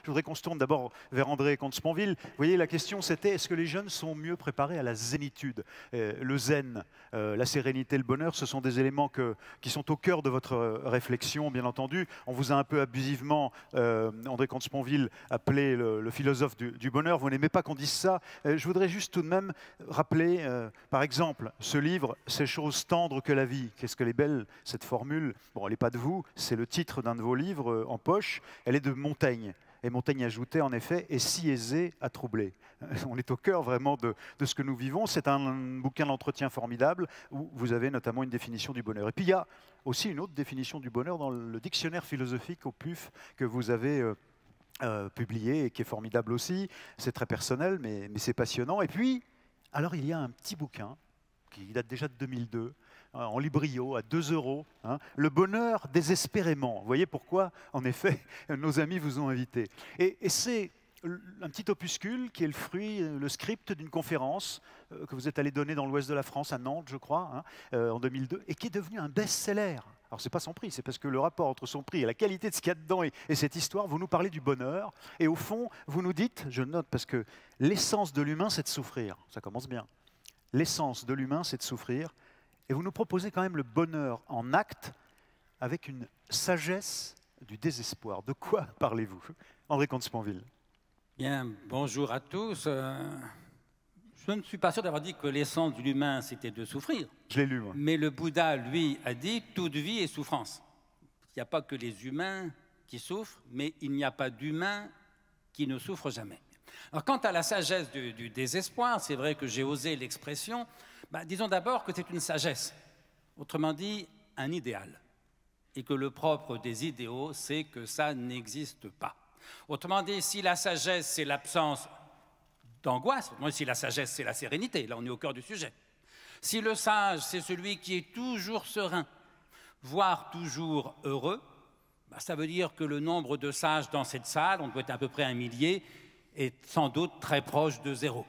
Je voudrais qu'on se tourne d'abord vers André Comte-Sponville. Vous voyez, la question c'était, est-ce que les jeunes sont mieux préparés à la zénitude? Le zen, la sérénité, le bonheur, ce sont des éléments qui sont au cœur de votre réflexion, bien entendu. On vous a un peu abusivement, André Comte-Sponville, appelé le philosophe du bonheur. Vous n'aimez pas qu'on dise ça. Je voudrais juste tout de même rappeler, par exemple, ce livre, Ces choses tendres que la vie. Qu'est-ce qu'elle est belle, cette formule. Bon, elle n'est pas de vous, c'est le titre d'un de vos livres en poche. Elle est de Montaigne. Et Montaigne ajoutait en effet « est si aisé à troubler ». On est au cœur vraiment de ce que nous vivons. C'est un bouquin d'entretien formidable où vous avez notamment une définition du bonheur. Et puis il y a aussi une autre définition du bonheur dans le dictionnaire philosophique au PUF que vous avez publié et qui est formidable aussi. C'est très personnel, mais c'est passionnant. Et puis, alors il y a un petit bouquin qui date déjà de 2002, en librio, à 2 €, hein, Le bonheur désespérément. Vous voyez pourquoi, en effet, nos amis vous ont invité. Et c'est un petit opuscule qui est le fruit, le script d'une conférence que vous êtes allé donner dans l'ouest de la France, à Nantes, je crois, hein, en 2002, et qui est devenu un best-seller. Alors, ce n'est pas son prix, c'est parce que le rapport entre son prix et la qualité de ce qu'il y a dedans et cette histoire, vous nous parlez du bonheur. Et au fond, vous nous dites, je note, parce que l'essence de l'humain, c'est de souffrir. Ça commence bien. L'essence de l'humain, c'est de souffrir. Et vous nous proposez quand même le bonheur en acte avec une sagesse du désespoir. De quoi parlez-vous, André Comte-Sponville? Bien, bonjour à tous. Je ne suis pas sûr d'avoir dit que l'essence de l'humain, c'était de souffrir. Je l'ai lu, moi. Mais le Bouddha, lui, a dit « toute vie est souffrance ». Il n'y a pas que les humains qui souffrent, mais il n'y a pas d'humain qui ne souffre jamais. Alors, quant à la sagesse du désespoir, c'est vrai que j'ai osé l'expression. Disons d'abord que c'est une sagesse, autrement dit, un idéal. Et que le propre des idéaux, c'est que ça n'existe pas. Autrement dit, si la sagesse, c'est l'absence d'angoisse, si la sagesse, c'est la sérénité, là on est au cœur du sujet. Si le sage, c'est celui qui est toujours serein, voire toujours heureux, ça veut dire que le nombre de sages dans cette salle, on doit être à peu près 1 millier, est sans doute très proche de 0.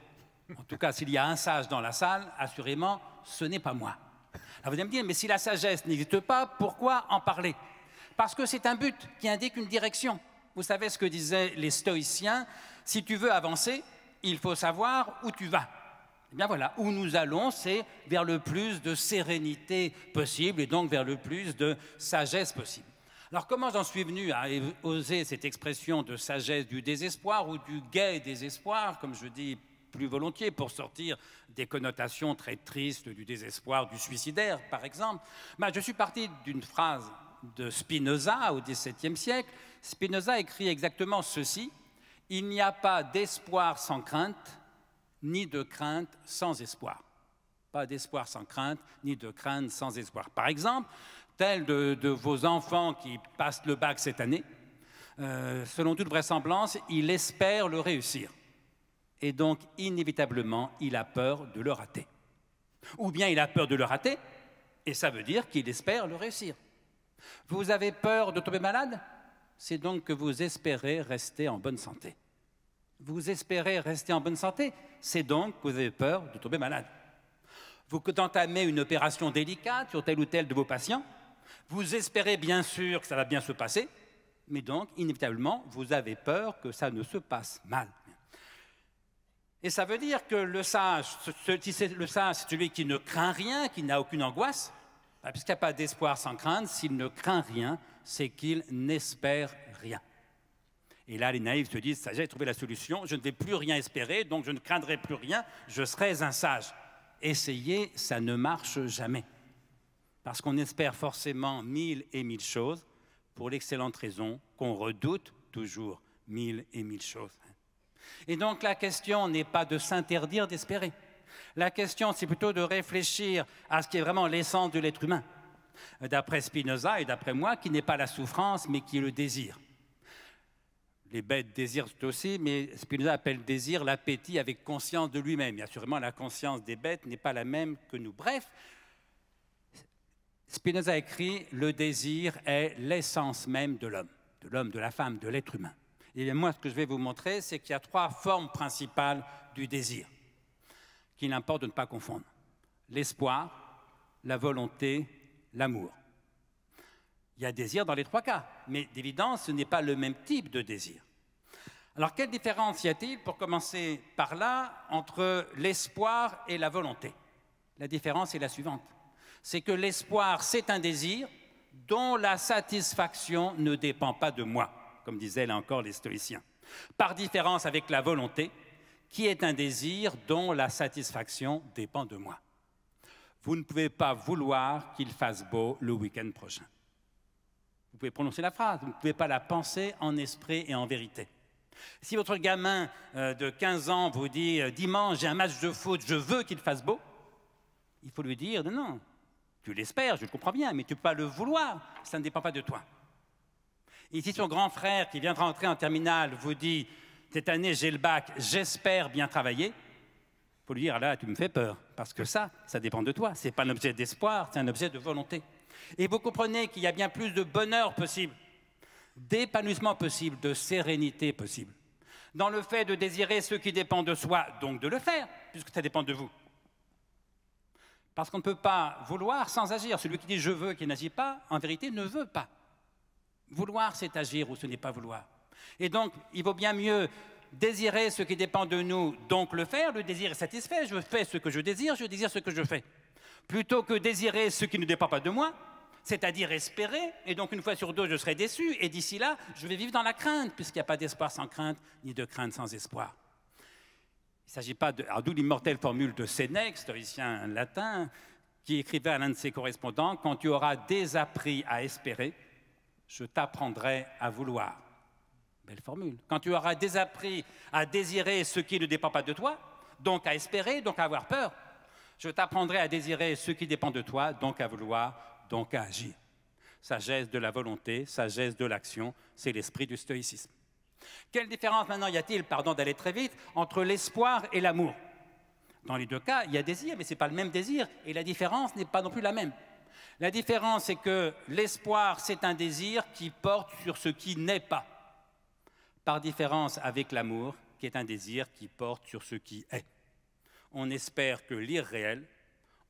En tout cas, s'il y a un sage dans la salle, assurément, ce n'est pas moi. Alors vous allez me dire, mais si la sagesse n'existe pas, pourquoi en parler? Parce que c'est un but qui indique une direction. Vous savez ce que disaient les stoïciens, si tu veux avancer, il faut savoir où tu vas. Eh bien voilà, où nous allons, c'est vers le plus de sérénité possible et donc vers le plus de sagesse possible. Alors comment j'en suis venu à oser cette expression de sagesse du désespoir ou du gai désespoir, comme je dis plus volontiers, pour sortir des connotations très tristes du désespoir, du suicidaire par exemple. Je suis parti d'une phrase de Spinoza au XVIIe siècle. Spinoza écrit exactement ceci: « Il n'y a pas d'espoir sans crainte, ni de crainte sans espoir. » Pas d'espoir sans crainte, ni de crainte sans espoir. Par exemple, tel de vos enfants qui passent le bac cette année, selon toute vraisemblance, il espère le réussir. Et donc, inévitablement, il a peur de le rater. Ou bien il a peur de le rater, et ça veut dire qu'il espère le réussir. Vous avez peur de tomber malade? C'est donc que vous espérez rester en bonne santé. Vous espérez rester en bonne santé? C'est donc que vous avez peur de tomber malade. Vous entamez une opération délicate sur tel ou tel de vos patients. Vous espérez bien sûr que ça va bien se passer, mais donc, inévitablement, vous avez peur que ça ne se passe mal. Et ça veut dire que le sage, c'est celui qui ne craint rien, qui n'a aucune angoisse, puisqu'il n'y a pas d'espoir sans crainte. S'il ne craint rien, c'est qu'il n'espère rien. Et là, les naïfs se disent, ça, j'ai trouvé la solution, je ne vais plus rien espérer, donc je ne craindrai plus rien, je serai un sage. Essayez, ça ne marche jamais. Parce qu'on espère forcément 1000 et 1000 choses, pour l'excellente raison qu'on redoute toujours 1000 et 1000 choses. Et donc la question n'est pas de s'interdire d'espérer. La question, c'est plutôt de réfléchir à ce qui est vraiment l'essence de l'être humain. D'après Spinoza et d'après moi, qui n'est pas la souffrance, mais qui est le désir. Les bêtes désirent aussi, mais Spinoza appelle désir l'appétit avec conscience de lui-même. Et assurément, la conscience des bêtes n'est pas la même que nous. Bref, Spinoza écrit « Le désir est l'essence même de l'homme, de la femme, de l'être humain ». Et bien moi, ce que je vais vous montrer, c'est qu'il y a 3 formes principales du désir, qu'il importe de ne pas confondre. L'espoir, la volonté, l'amour. Il y a désir dans les 3 cas, mais d'évidence, ce n'est pas le même type de désir. Alors, quelle différence y a-t-il, pour commencer par là, entre l'espoir et la volonté? La différence est la suivante. C'est que l'espoir, c'est un désir dont la satisfaction ne dépend pas de moi, comme disaient là encore les stoïciens. Par différence avec la volonté, qui est un désir dont la satisfaction dépend de moi. Vous ne pouvez pas vouloir qu'il fasse beau le week-end prochain. Vous pouvez prononcer la phrase, vous ne pouvez pas la penser en esprit et en vérité. Si votre gamin de 15 ans vous dit « Dimanche, j'ai un match de foot, je veux qu'il fasse beau », il faut lui dire « Non, non, tu l'espères, je le comprends bien, mais tu ne peux pas le vouloir, ça ne dépend pas de toi. » Et si son grand frère qui vient de rentrer en terminale vous dit « Cette année, j'ai le bac, j'espère bien travailler », il faut lui dire « Là, tu me fais peur, parce que ça dépend de toi, ce n'est pas un objet d'espoir, c'est un objet de volonté. » Et vous comprenez qu'il y a bien plus de bonheur possible, d'épanouissement possible, de sérénité possible, dans le fait de désirer ce qui dépend de soi, donc de le faire, puisque ça dépend de vous. Parce qu'on ne peut pas vouloir sans agir. Celui qui dit « je veux » qui n'agit pas, en vérité, ne veut pas. Vouloir, c'est agir ou ce n'est pas vouloir. Et donc, il vaut bien mieux désirer ce qui dépend de nous, donc le faire. Le désir est satisfait, je fais ce que je désire ce que je fais. Plutôt que désirer ce qui ne dépend pas de moi, c'est-à-dire espérer, et donc une fois sur deux, je serai déçu, et d'ici là, je vais vivre dans la crainte, puisqu'il n'y a pas d'espoir sans crainte, ni de crainte sans espoir. Il ne s'agit pas de... Alors, d'où l'immortelle formule de Sénèque, stoïcien latin, qui écrivait à l'un de ses correspondants, « Quand tu auras désappris à espérer, je t'apprendrai à vouloir. » Belle formule. Quand tu auras désappris à désirer ce qui ne dépend pas de toi, donc à espérer, donc à avoir peur, je t'apprendrai à désirer ce qui dépend de toi, donc à vouloir, donc à agir. Sagesse de la volonté, sagesse de l'action, c'est l'esprit du stoïcisme. Quelle différence maintenant y a-t-il, pardon d'aller très vite, entre l'espoir et l'amour? Dans les deux cas, il y a désir, mais ce n'est pas le même désir, et la différence n'est pas non plus la même. La différence, c'est que l'espoir, c'est un désir qui porte sur ce qui n'est pas, par différence avec l'amour, qui est un désir qui porte sur ce qui est. On espère que l'irréel,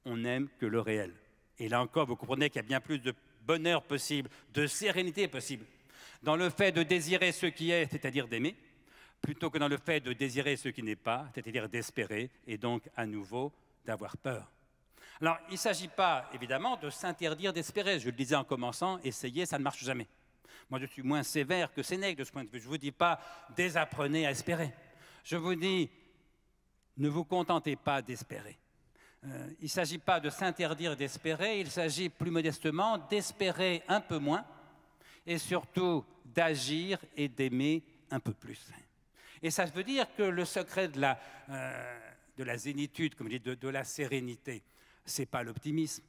on n'aime que le réel. Et là encore, vous comprenez qu'il y a bien plus de bonheur possible, de sérénité possible, dans le fait de désirer ce qui est, c'est-à-dire d'aimer, plutôt que dans le fait de désirer ce qui n'est pas, c'est-à-dire d'espérer, et donc à nouveau d'avoir peur. Alors, il ne s'agit pas, évidemment, de s'interdire d'espérer. Je le disais en commençant, essayer, ça ne marche jamais. Moi, je suis moins sévère que Sénèque de ce point de vue. Je ne vous dis pas, désapprenez à espérer. Je vous dis, ne vous contentez pas d'espérer. Il ne s'agit pas de s'interdire d'espérer, il s'agit plus modestement d'espérer un peu moins et surtout d'agir et d'aimer un peu plus. Et ça veut dire que le secret de la zénitude, comme je dis, de la sérénité, ce n'est pas l'optimisme,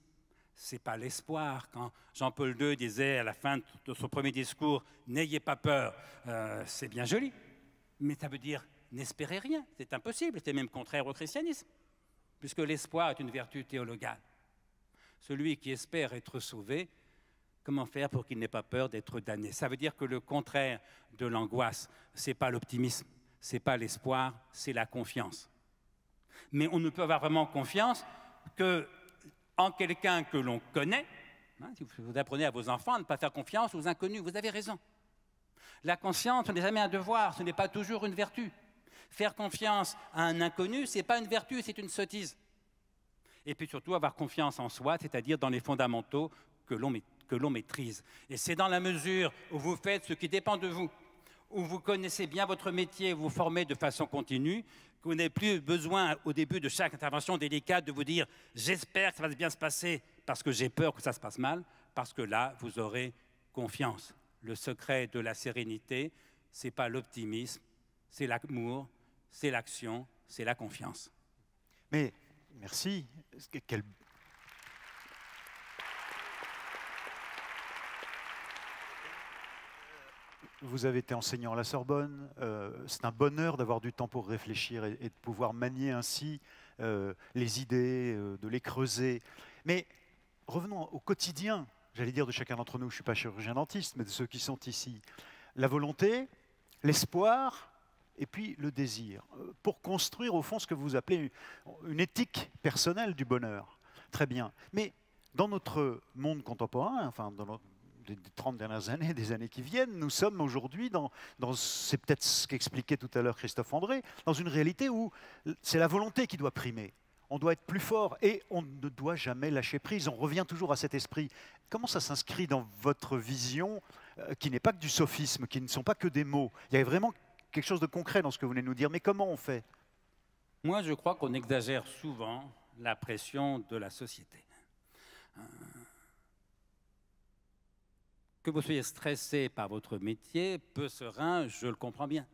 ce n'est pas l'espoir. Quand Jean-Paul II disait à la fin de son premier discours « N'ayez pas peur », c'est bien joli, mais ça veut dire « N'espérez rien », c'est impossible, c'est même contraire au christianisme, puisque l'espoir est une vertu théologale. Celui qui espère être sauvé, comment faire pour qu'il n'ait pas peur d'être damné? Ça veut dire que le contraire de l'angoisse, ce n'est pas l'optimisme, ce n'est pas l'espoir, c'est la confiance. Mais on ne peut avoir vraiment confiance qu'en quelqu'un que l'on connaît. Si vous apprenez à vos enfants à ne pas faire confiance aux inconnus, vous avez raison. La confiance, ce n'est jamais un devoir, ce n'est pas toujours une vertu. Faire confiance à un inconnu, ce n'est pas une vertu, c'est une sottise. Et puis surtout, avoir confiance en soi, c'est-à-dire dans les fondamentaux que l'on maîtrise. Et c'est dans la mesure où vous faites ce qui dépend de vous, où vous connaissez bien votre métier, vous formez de façon continue, que vous n'avez plus besoin, au début de chaque intervention délicate, de vous dire « j'espère que ça va bien se passer parce que j'ai peur que ça se passe mal », parce que là, vous aurez confiance. Le secret de la sérénité, ce n'est pas l'optimisme, c'est l'amour, c'est l'action, c'est la confiance. Mais, merci. Vous avez été enseignant à la Sorbonne. C'est un bonheur d'avoir du temps pour réfléchir et de pouvoir manier ainsi les idées, de les creuser. Mais revenons au quotidien, j'allais dire de chacun d'entre nous. Je ne suis pas chirurgien dentiste, mais de ceux qui sont ici. La volonté, l'espoir et puis le désir, pour construire au fond ce que vous appelez une éthique personnelle du bonheur. Très bien. Mais dans notre monde contemporain, enfin des 30 dernières années, des années qui viennent, nous sommes aujourd'hui c'est peut-être ce qu'expliquait tout à l'heure Christophe André, dans une réalité où c'est la volonté qui doit primer. On doit être plus fort et on ne doit jamais lâcher prise. On revient toujours à cet esprit. Comment ça s'inscrit dans votre vision, qui n'est pas que du sophisme, qui ne sont pas que des mots? Il y a vraiment quelque chose de concret dans ce que vous venez de nous dire. Mais comment on fait? Moi, je crois qu'on exagère souvent la pression de la société. Que vous soyez stressé par votre métier, peu serein, je le comprends bien.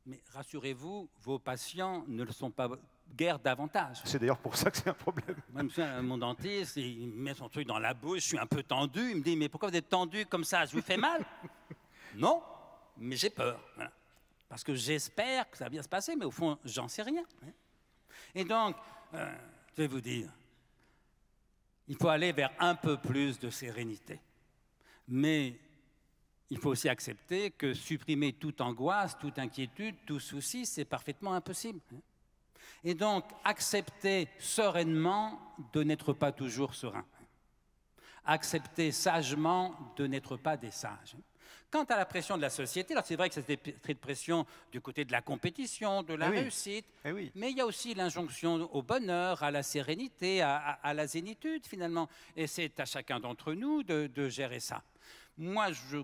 Mais rassurez-vous, vos patients ne le sont pas guère davantage. C'est d'ailleurs pour ça que c'est un problème. Moi, mon dentiste, il met son truc dans la bouche, je suis un peu tendu, il me dit « Mais pourquoi vous êtes tendu comme ça? Je vous fais mal ?» Non, mais j'ai peur. Voilà. Parce que j'espère que ça va bien se passer, mais au fond, j'en sais rien. Et donc, je vais vous dire, il faut aller vers un peu plus de sérénité. Mais il faut aussi accepter que supprimer toute angoisse, toute inquiétude, tout souci, c'est parfaitement impossible. Et donc, accepter sereinement de n'être pas toujours serein. Accepter sagement de n'être pas des sages. Quant à la pression de la société, alors c'est vrai que c'est cette pression du côté de la compétition, de la réussite, mais il y a aussi l'injonction au bonheur, à la sérénité, à la zénitude finalement. Et c'est à chacun d'entre nous de gérer ça. Moi, je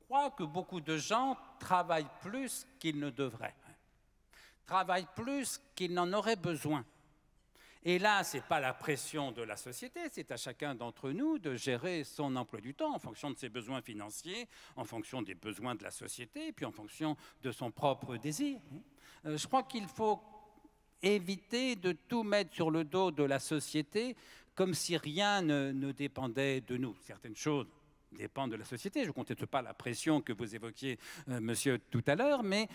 crois que beaucoup de gens travaillent plus qu'ils ne devraient, travaillent plus qu'ils n'en auraient besoin. Et là, ce n'est pas la pression de la société, c'est à chacun d'entre nous de gérer son emploi du temps en fonction de ses besoins financiers, en fonction des besoins de la société, et puis en fonction de son propre désir. Je crois qu'il faut éviter de tout mettre sur le dos de la société comme si rien ne dépendait de nous. Certaines choses dépendent de la société. Je ne conteste pas la pression que vous évoquiez, monsieur, tout à l'heure, mais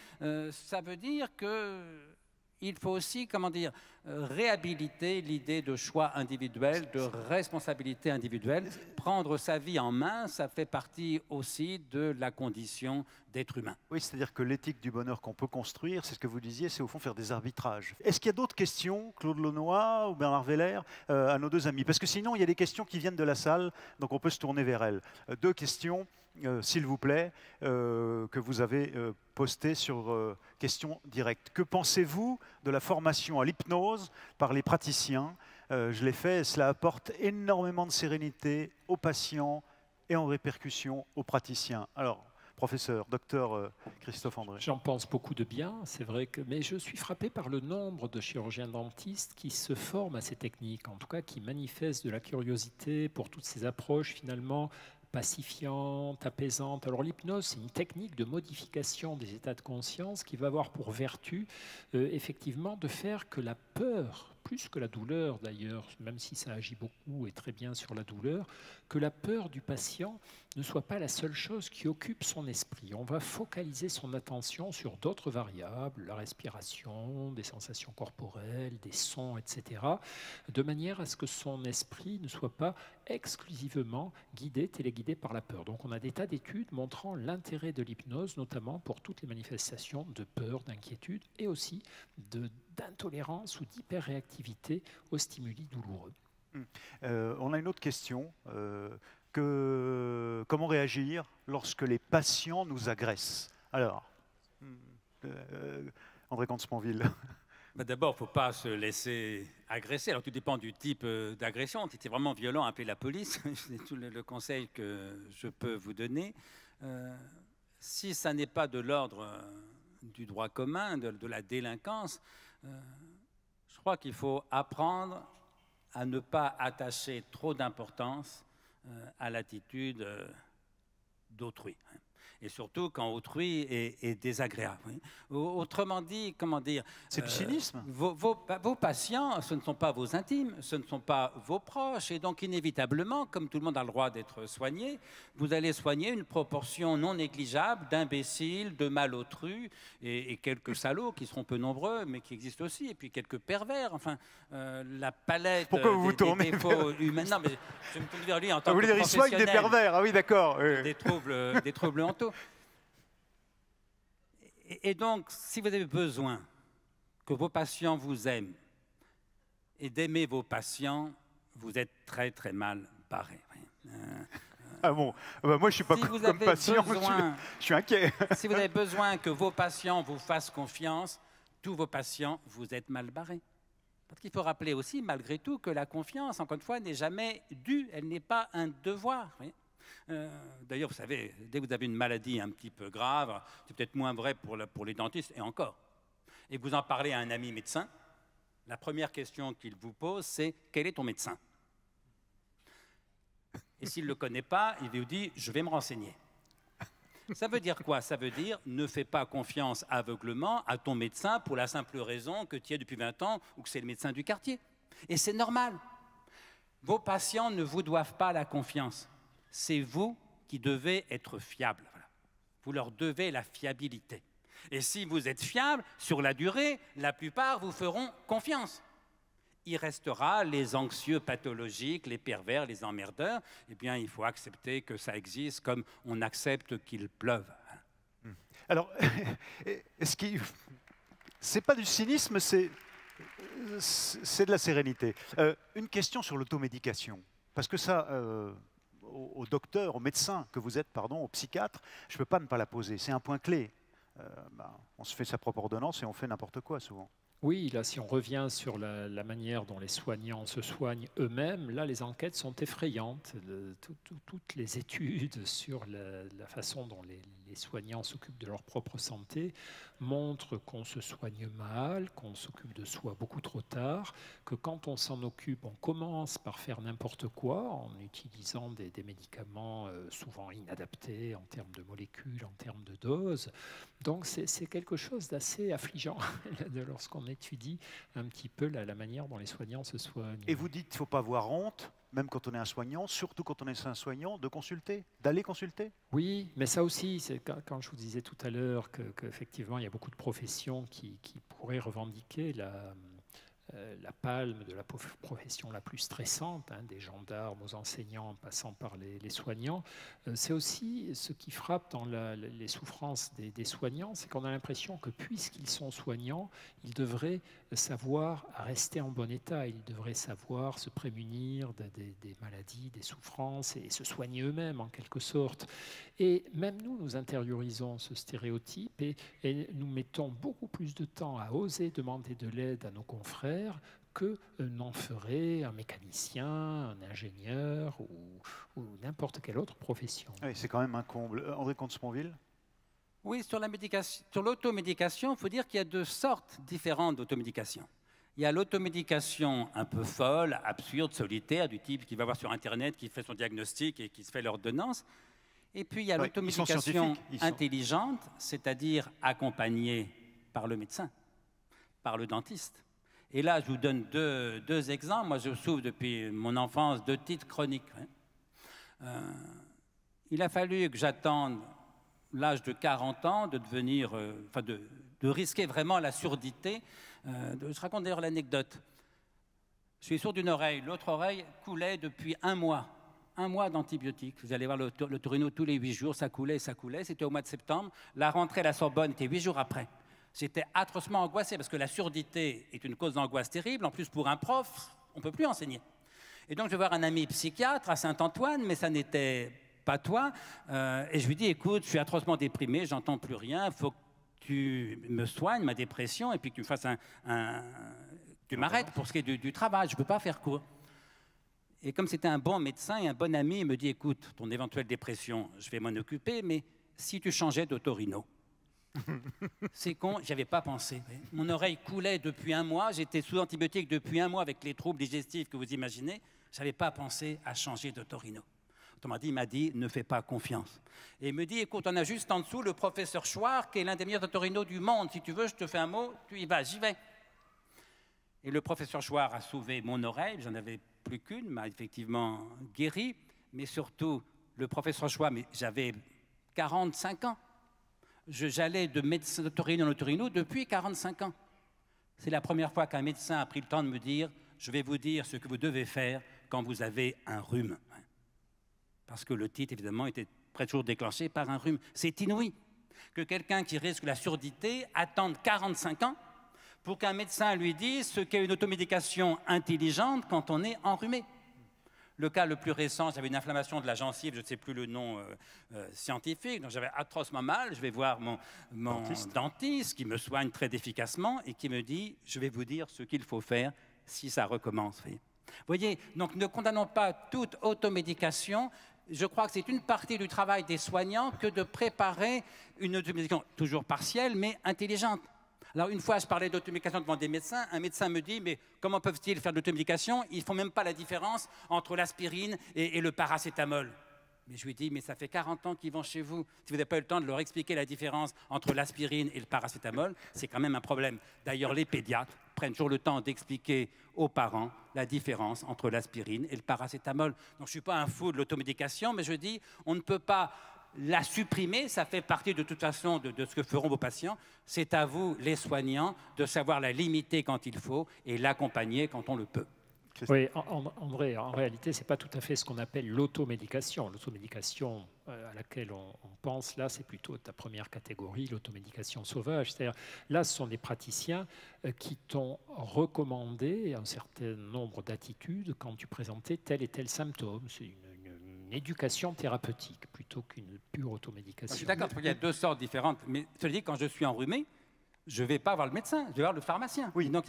ça veut dire qu'il faut aussi, comment dire, réhabiliter l'idée de choix individuel, de responsabilité individuelle. Prendre sa vie en main, ça fait partie aussi de la condition d'être humain. Oui, c'est-à-dire que l'éthique du bonheur qu'on peut construire, c'est ce que vous disiez, c'est au fond faire des arbitrages. Est-ce qu'il y a d'autres questions, Claude Launois ou Bernard Weller, à nos deux amis? Parce que sinon, il y a des questions qui viennent de la salle, donc on peut se tourner vers elles. Deux questions, s'il vous plaît, que vous avez postées sur questions directes. Que pensez-vous de la formation à l'hypnose par les praticiens? Je l'ai fait, cela apporte énormément de sérénité aux patients et en répercussion aux praticiens. Alors, professeur, docteur Christophe André. J'en pense beaucoup de bien, c'est vrai que, mais je suis frappé par le nombre de chirurgiens dentistes qui se forment à ces techniques, en tout cas qui manifestent de la curiosité pour toutes ces approches finalement pacifiante, apaisante. Alors l'hypnose, c'est une technique de modification des états de conscience qui va avoir pour vertu, effectivement, de faire que la peur, plus que la douleur d'ailleurs, même si ça agit beaucoup et très bien sur la douleur, que la peur du patient ne soit pas la seule chose qui occupe son esprit. On va focaliser son attention sur d'autres variables, la respiration, des sensations corporelles, des sons, etc., de manière à ce que son esprit ne soit pas exclusivement guidé, téléguidé par la peur. Donc on a des tas d'études montrant l'intérêt de l'hypnose, notamment pour toutes les manifestations de peur, d'inquiétude et aussi d'intolérance ou d'hyperréactivité aux stimuli douloureux. On a une autre question. Comment réagir lorsque les patients nous agressent? Alors, André Comte-Sponville. D'abord, il ne faut pas se laisser agresser. Alors, tout dépend du type d'agression. Si c'est vraiment violent, appelez la police. C'est tout le conseil que je peux vous donner. Si ça n'est pas de l'ordre du droit commun, de la délinquance, je crois qu'il faut apprendre à ne pas attacher trop d'importance à l'attitude d'autrui. Et surtout quand autrui est désagréable. Autrement dit, comment dire... C'est du cynisme. Vos patients, ce ne sont pas vos intimes, ce ne sont pas vos proches. Et donc, inévitablement, comme tout le monde a le droit d'être soigné, vous allez soigner une proportion non négligeable d'imbéciles, de malautrus et quelques salauds qui seront peu nombreux, mais qui existent aussi. Et puis quelques pervers. Enfin, la palette des défauts humains... Non, mais je me tourne vers lui en tant que professionnel. Vous voulez dire, il soigne des pervers? Ah oui, d'accord. Des troubles mentaux. Et donc, si vous avez besoin que vos patients vous aiment et d'aimer vos patients, vous êtes très très mal barré. Ah bon, bah moi je suis pas Si vous comme avez patient, besoin- je suis inquiet. Si vous avez besoin que vos patients vous fassent confiance, tous vos patients, vous êtes mal barrés. Parce qu'il faut rappeler aussi, malgré tout, que la confiance, encore une fois, n'est jamais due, elle n'est pas un devoir. Vous voyez. D'ailleurs, vous savez, dès que vous avez une maladie un petit peu grave, c'est peut-être moins vrai pour les dentistes, et encore. Et vous en parlez à un ami médecin, la première question qu'il vous pose, c'est « Quel est ton médecin ?» Et s'il ne le connaît pas, il vous dit « Je vais me renseigner ». Ça veut dire quoi? Ça veut dire ne fais pas confiance aveuglement à ton médecin pour la simple raison que tu y es depuis 20 ans ou que c'est le médecin du quartier. Et c'est normal. Vos patients ne vous doivent pas la confiance. C'est vous qui devez être fiable. Voilà. Vous leur devez la fiabilité. Et si vous êtes fiable, sur la durée, la plupart vous feront confiance. Il restera les anxieux pathologiques, les pervers, les emmerdeurs. Eh bien, il faut accepter que ça existe comme on accepte qu'il pleuve. Alors, c'est pas du cynisme, c'est de la sérénité. Une question sur l'automédication. Parce que ça, au docteur, au médecin que vous êtes, pardon, au psychiatre, je ne peux pas ne pas la poser. C'est un point clé. On se fait sa propre ordonnance et on fait n'importe quoi souvent. Oui, là, si on revient sur la manière dont les soignants se soignent eux-mêmes, là, les enquêtes sont effrayantes. Toutes les études sur la façon dont les soignants s'occupent de leur propre santé montrent qu'on se soigne mal, qu'on s'occupe de soi beaucoup trop tard, que quand on s'en occupe, on commence par faire n'importe quoi en utilisant des médicaments souvent inadaptés en termes de molécules, en termes de doses. Donc c'est quelque chose d'assez affligeant lorsqu'on étudie un petit peu la manière dont les soignants se soignent. Et vous dites qu'il ne faut pas avoir honte, même quand on est un soignant, surtout quand on est un soignant, de consulter, d'aller consulter? Oui, mais ça aussi, c'est quand je vous disais tout à l'heure qu'effectivement, il y a beaucoup de professions qui pourraient revendiquer la palme de la profession la plus stressante, hein, des gendarmes aux enseignants en passant par les soignants. C'est aussi ce qui frappe dans les souffrances des soignants, c'est qu'on a l'impression que puisqu'ils sont soignants, ils devraient savoir rester en bon état, ils devraient savoir se prémunir des maladies, des souffrances et se soigner eux-mêmes en quelque sorte. Et même nous intériorisons ce stéréotype et nous mettons beaucoup plus de temps à oser demander de l'aide à nos confrères que n'en ferait un mécanicien, un ingénieur ou n'importe quelle autre profession. Oui, c'est quand même un comble. André Comte-Sponville? Oui, sur l'automédication, il faut dire qu'il y a deux sortes différentes d'automédication. Il y a l'automédication un peu folle, absurde, solitaire, du type qui va voir sur Internet, qui fait son diagnostic et qui se fait l'ordonnance. Et puis il y a l'automédication intelligente, c'est-à-dire accompagnée par le médecin, par le dentiste. Et là, je vous donne deux exemples. Moi, je souffre depuis mon enfance d'otite chronique. Il a fallu que j'attende l'âge de 40 ans de devenir, de risquer vraiment la surdité. Je raconte d'ailleurs l'anecdote. Je suis sourd d'une oreille, l'autre oreille coulait depuis un mois d'antibiotiques. Vous allez voir l'otorino tous les 8 jours, ça coulait, c'était au mois de septembre. La rentrée à la Sorbonne était 8 jours après. J'étais atrocement angoissé parce que la surdité est une cause d'angoisse terrible. En plus, pour un prof, on ne peut plus enseigner. Et donc, je vais voir un ami psychiatre à Saint-Antoine, mais ça n'était pas toi. Et je lui dis, écoute, je suis atrocement déprimé, j'entends plus rien, il faut que tu me soignes ma dépression et puis que tu me fasses tu m'arrêtes pour ce qui est du travail, je ne peux pas faire court. Et comme c'était un bon médecin et un bon ami, il me dit, écoute, ton éventuelle dépression, je vais m'en occuper, mais si tu changeais d'otorino. C'est con, j'y avais pas pensé. Mon oreille coulait depuis un mois, j'étais sous antibiotiques depuis un mois avec les troubles digestifs que vous imaginez, j'avais pas pensé à changer d'otorino. Autrement dit, il m'a dit, ne fais pas confiance. Et il me dit, écoute, on a juste en dessous le professeur Chouard, qui est l'un des meilleurs otorinos du monde. Si tu veux, je te fais un mot, tu y vas, j'y vais. Et le professeur Chouard a sauvé mon oreille, j'en avais plus qu'une, m'a effectivement guéri, mais surtout, le professeur Chouard, mais j'avais 45 ans. J'allais de médecin d'otorino en otorino depuis 45 ans. C'est la première fois qu'un médecin a pris le temps de me dire « Je vais vous dire ce que vous devez faire quand vous avez un rhume. » Parce que l'otite, évidemment, était presque toujours déclenché par un rhume. C'est inouï que quelqu'un qui risque la surdité attende 45 ans pour qu'un médecin lui dise ce qu'est une automédication intelligente quand on est enrhumé. Le cas le plus récent, j'avais une inflammation de la gencive, je ne sais plus le nom scientifique, donc j'avais atrocement mal. Je vais voir mon dentiste qui me soigne très efficacement et qui me dit « je vais vous dire ce qu'il faut faire si ça recommence ». Vous voyez, donc ne condamnons pas toute automédication. Je crois que c'est une partie du travail des soignants que de préparer une automédication toujours partielle, mais intelligente. Alors, une fois, je parlais d'automédication devant des médecins. Un médecin me dit, mais comment peuvent-ils faire de l'automédication? Ils ne font même pas la différence entre l'aspirine et le paracétamol. Mais je lui dis, mais ça fait 40 ans qu'ils vont chez vous. Si vous n'avez pas eu le temps de leur expliquer la différence entre l'aspirine et le paracétamol, c'est quand même un problème. D'ailleurs, les pédiatres prennent toujours le temps d'expliquer aux parents la différence entre l'aspirine et le paracétamol. Donc, je ne suis pas un fou de l'automédication, mais je dis, on ne peut pas la supprimer, ça fait partie de toute façon de ce que feront vos patients. C'est à vous, les soignants, de savoir la limiter quand il faut et l'accompagner quand on le peut. Oui, André, en réalité, ce n'est pas tout à fait ce qu'on appelle l'automédication. L'automédication à laquelle on pense, là, c'est plutôt ta première catégorie, l'automédication sauvage. C'est-à-dire, là, ce sont des praticiens qui t'ont recommandé un certain nombre d'attitudes quand tu présentais tel et tel symptôme. C'est une éducation thérapeutique plutôt qu'une pure automédication. Je suis d'accord, il y a deux sortes différentes. Mais je te dis, quand je suis enrhumé, je ne vais pas voir le médecin, je vais voir le pharmacien. Oui. Donc,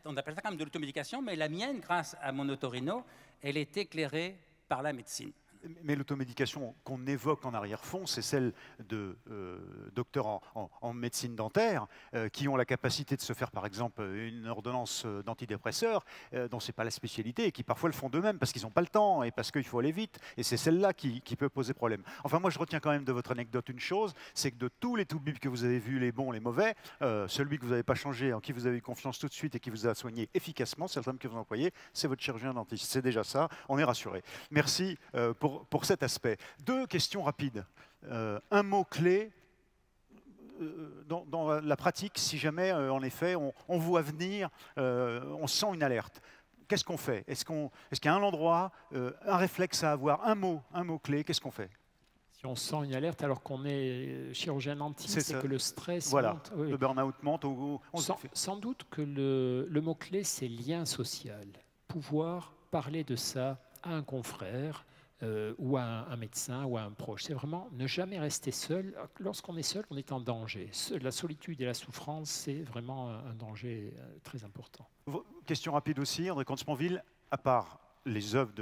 on appelle ça quand même de l'automédication, mais la mienne, grâce à mon otorino, elle est éclairée par la médecine. Mais l'automédication qu'on évoque en arrière-fond, c'est celle de docteurs en médecine dentaire qui ont la capacité de se faire, par exemple, une ordonnance d'antidépresseurs dont ce n'est pas la spécialité et qui parfois le font d'eux-mêmes parce qu'ils n'ont pas le temps et parce qu'il faut aller vite. Et c'est celle-là qui peut poser problème. Enfin, moi, je retiens quand même de votre anecdote une chose, c'est que de tous les toubibs que vous avez vus, les bons, les mauvais, celui que vous n'avez pas changé, en qui vous avez eu confiance tout de suite et qui vous a soigné efficacement, c'est le terme que vous employez, c'est votre chirurgien dentiste. C'est déjà ça, on est rassuré. Merci pour cet aspect. Deux questions rapides. Un mot-clé dans la pratique, si jamais, en effet, on voit venir, on sent une alerte. Qu'est-ce qu'on fait? Est-ce qu'il y a un endroit, un réflexe à avoir, un mot-clé, qu'est-ce qu'on fait? Si on sent une alerte alors qu'on est chirurgien dentiste, c'est que le stress monte. Oui. Le burn-out monte. Sans doute que le mot-clé, c'est lien social. Pouvoir parler de ça à un confrère, ou à un médecin ou à un proche. C'est vraiment ne jamais rester seul. Lorsqu'on est seul, on est en danger. La solitude et la souffrance, c'est vraiment un danger très important. Question rapide aussi, André Comte-Sponville, à part les œuvres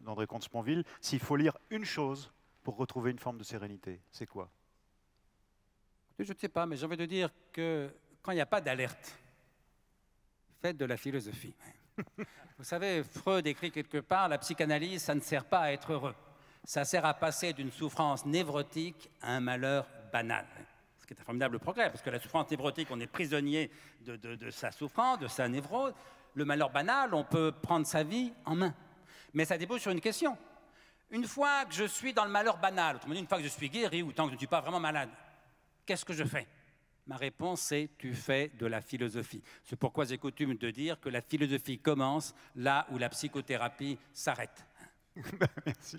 d'André Comte-Sponville, s'il faut lire une chose pour retrouver une forme de sérénité, c'est quoi? Je ne sais pas, mais j'ai envie de dire que quand il n'y a pas d'alerte, faites de la philosophie. Vous savez, Freud écrit quelque part, la psychanalyse, ça ne sert pas à être heureux. Ça sert à passer d'une souffrance névrotique à un malheur banal. Ce qui est un formidable progrès, parce que la souffrance névrotique, on est prisonnier de sa souffrance, de sa névrose. Le malheur banal, on peut prendre sa vie en main. Mais ça débouche sur une question. Une fois que je suis dans le malheur banal, autrement dit, une fois que je suis guéri, ou tant que je ne suis pas vraiment malade, qu'est-ce que je fais? Ma réponse, c'est tu fais de la philosophie. C'est pourquoi j'ai coutume de dire que la philosophie commence là où la psychothérapie s'arrête. Merci.